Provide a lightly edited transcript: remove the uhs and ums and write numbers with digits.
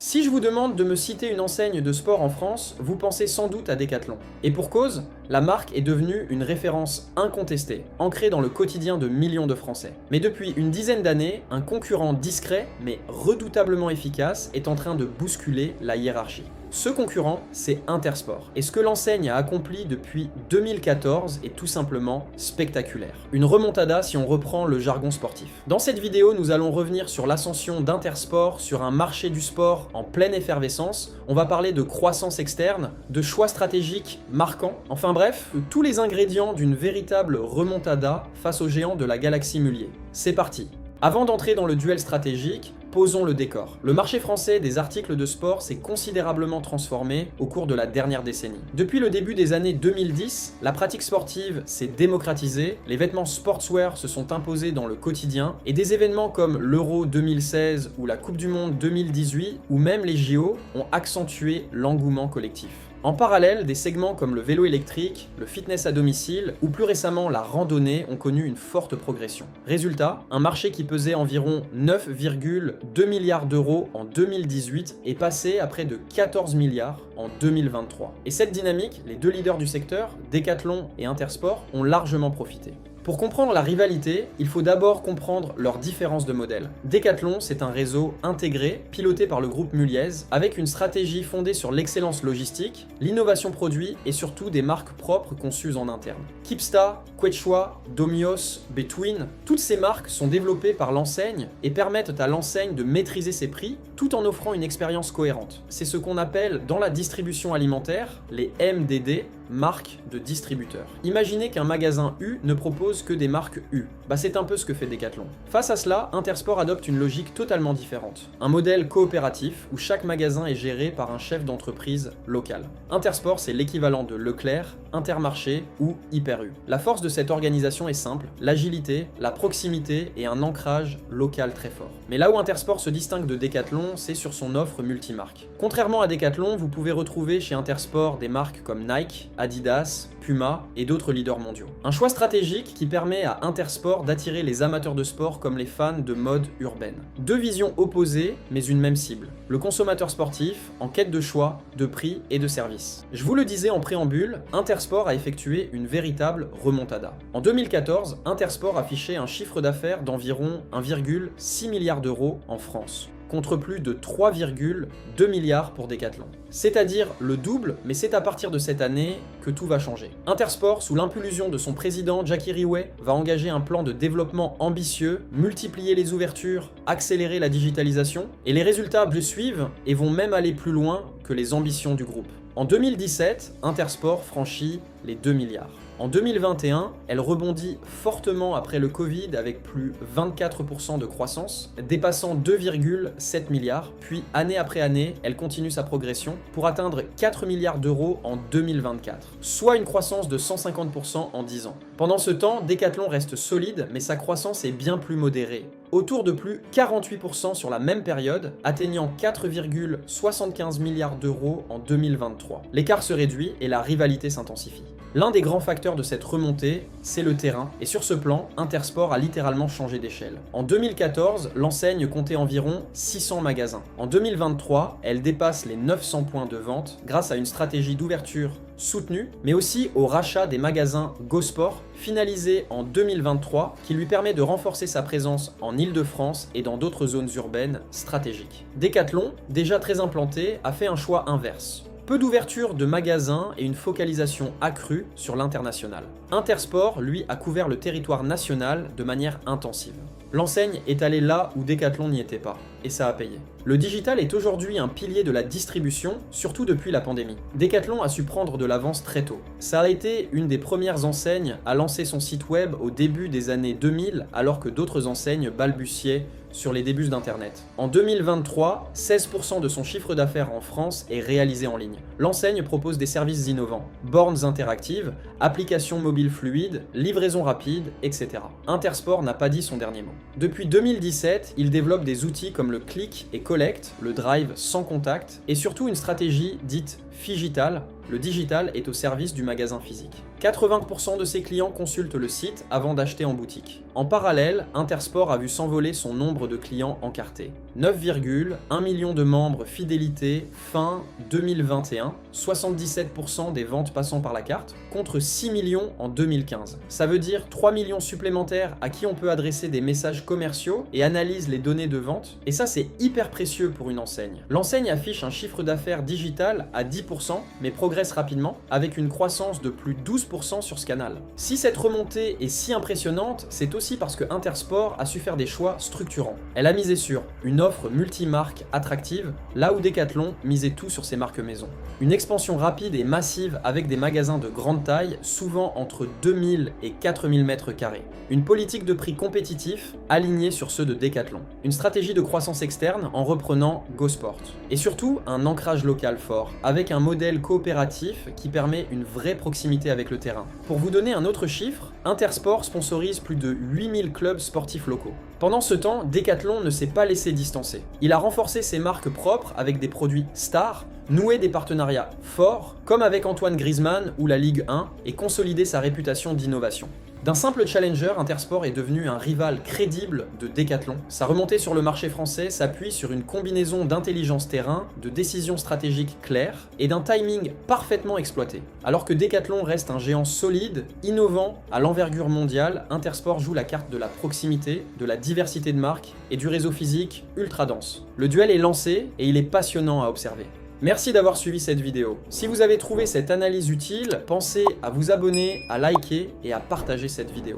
Si je vous demande de me citer une enseigne de sport en France, vous pensez sans doute à Decathlon. Et pour cause, la marque est devenue une référence incontestée, ancrée dans le quotidien de millions de Français. Mais depuis une dizaine d'années, un concurrent discret mais redoutablement efficace est en train de bousculer la hiérarchie. Ce concurrent, c'est Intersport. Et ce que l'enseigne a accompli depuis 2014 est tout simplement spectaculaire. Une remontada si on reprend le jargon sportif. Dans cette vidéo, nous allons revenir sur l'ascension d'Intersport, sur un marché du sport en pleine effervescence. On va parler de croissance externe, de choix stratégiques marquants. Enfin bref, tous les ingrédients d'une véritable remontada face aux géants de la galaxie Mullier. C'est parti. Avant d'entrer dans le duel stratégique, posons le décor. Le marché français des articles de sport s'est considérablement transformé au cours de la dernière décennie. Depuis le début des années 2010, la pratique sportive s'est démocratisée, les vêtements sportswear se sont imposés dans le quotidien, et des événements comme l'Euro 2016 ou la Coupe du Monde 2018 ou même les JO ont accentué l'engouement collectif. En parallèle, des segments comme le vélo électrique, le fitness à domicile ou plus récemment la randonnée ont connu une forte progression. Résultat, un marché qui pesait environ 9,2 milliards d'euros en 2018 est passé à près de 14 milliards en 2023. Et cette dynamique, les deux leaders du secteur, Decathlon et Intersport, ont largement profité. Pour comprendre la rivalité, il faut d'abord comprendre leurs différences de modèles. Decathlon, c'est un réseau intégré, piloté par le groupe Mulliez, avec une stratégie fondée sur l'excellence logistique, l'innovation produit et surtout des marques propres conçues en interne. Kipsta, Quechua, Domios, Between, toutes ces marques sont développées par l'enseigne et permettent à l'enseigne de maîtriser ses prix tout en offrant une expérience cohérente. C'est ce qu'on appelle dans la distribution alimentaire les MDD, marques de distributeurs. Imaginez qu'un magasin U ne propose que des marques U. C'est un peu ce que fait Decathlon. Face à cela, Intersport adopte une logique totalement différente. Un modèle coopératif où chaque magasin est géré par un chef d'entreprise local. Intersport, c'est l'équivalent de Leclerc, Intermarché ou Hyper U. La force de cette organisation est simple, l'agilité, la proximité et un ancrage local très fort. Mais là où Intersport se distingue de Decathlon, c'est sur son offre multimarque. Contrairement à Decathlon, vous pouvez retrouver chez Intersport des marques comme Nike, Adidas, Puma et d'autres leaders mondiaux. Un choix stratégique qui permet à Intersport d'attirer les amateurs de sport comme les fans de mode urbaine. Deux visions opposées, mais une même cible. Le consommateur sportif, en quête de choix, de prix et de service. Je vous le disais en préambule, Intersport a effectué une véritable remontada. En 2014, Intersport affichait un chiffre d'affaires d'environ 1,6 milliard d'euros en France, contre plus de 3,2 milliards pour Decathlon. C'est-à-dire le double, mais c'est à partir de cette année que tout va changer. Intersport, sous l'impulsion de son président Jackie Riouet, va engager un plan de développement ambitieux, multiplier les ouvertures, accélérer la digitalisation, et les résultats suivent et vont même aller plus loin que les ambitions du groupe. En 2017, Intersport franchit les 2 milliards. En 2021, elle rebondit fortement après le Covid avec plus 24% de croissance, dépassant 2,7 milliards, puis année après année, elle continue sa progression pour atteindre 4 milliards d'euros en 2024, soit une croissance de 150% en 10 ans. Pendant ce temps, Decathlon reste solide, mais sa croissance est bien plus modérée, autour de plus 48% sur la même période, atteignant 4,75 milliards d'euros en 2023. L'écart se réduit et la rivalité s'intensifie. L'un des grands facteurs de cette remontée, c'est le terrain, et sur ce plan, Intersport a littéralement changé d'échelle. En 2014, l'enseigne comptait environ 600 magasins. En 2023, elle dépasse les 900 points de vente grâce à une stratégie d'ouverture soutenue, mais aussi au rachat des magasins GoSport, finalisé en 2023, qui lui permet de renforcer sa présence en Île-de-France et dans d'autres zones urbaines stratégiques. Decathlon, déjà très implanté, a fait un choix inverse. Peu d'ouverture de magasins et une focalisation accrue sur l'international. Intersport, lui, a couvert le territoire national de manière intensive. L'enseigne est allée là où Decathlon n'y était pas, et ça a payé. Le digital est aujourd'hui un pilier de la distribution, surtout depuis la pandémie. Decathlon a su prendre de l'avance très tôt. Ça a été une des premières enseignes à lancer son site web au début des années 2000, alors que d'autres enseignes balbutiaient sur les débuts d'Internet. En 2023, 16% de son chiffre d'affaires en France est réalisé en ligne. L'enseigne propose des services innovants, bornes interactives, applications mobiles fluides, livraison rapide, etc. Intersport n'a pas dit son dernier mot. Depuis 2017, il développe des outils comme le click et collect, le drive sans contact, et surtout une stratégie dite Figital. Le digital est au service du magasin physique. 80% de ses clients consultent le site avant d'acheter en boutique. En parallèle, Intersport a vu s'envoler son nombre de clients encartés. 9,1 million de membres fidélité fin 2021, 77% des ventes passant par la carte, contre 6 millions en 2015. Ça veut dire 3 millions supplémentaires à qui on peut adresser des messages commerciaux et analyse les données de vente, et ça c'est hyper précieux pour une enseigne. L'enseigne affiche un chiffre d'affaires digital à 10%, mais progresse rapidement, avec une croissance de plus 12% sur ce canal. Si cette remontée est si impressionnante, c'est aussi parce que Intersport a su faire des choix structurants. Elle a misé sur une offre multimarque attractive, là où Decathlon misait tout sur ses marques maison. Une expansion rapide et massive avec des magasins de grande taille, souvent entre 2000 et 4000 mètres carrés. Une politique de prix compétitif alignée sur ceux de Decathlon. Une stratégie de croissance externe en reprenant GoSport. Et surtout, un ancrage local fort, avec un modèle coopératif qui permet une vraie proximité avec le terrain. Pour vous donner un autre chiffre, Intersport sponsorise plus de 8000 clubs sportifs locaux. Pendant ce temps, Decathlon ne s'est pas laissé distancer. Il a renforcé ses marques propres avec des produits stars, noué des partenariats forts, comme avec Antoine Griezmann ou la Ligue 1, et consolidé sa réputation d'innovation. D'un simple challenger, Intersport est devenu un rival crédible de Decathlon. Sa remontée sur le marché français s'appuie sur une combinaison d'intelligence terrain, de décisions stratégiques claires et d'un timing parfaitement exploité. Alors que Decathlon reste un géant solide, innovant, à l'envergure mondiale, Intersport joue la carte de la proximité, de la diversité de marques et du réseau physique ultra dense. Le duel est lancé et il est passionnant à observer. Merci d'avoir suivi cette vidéo. Si vous avez trouvé cette analyse utile, pensez à vous abonner, à liker et à partager cette vidéo.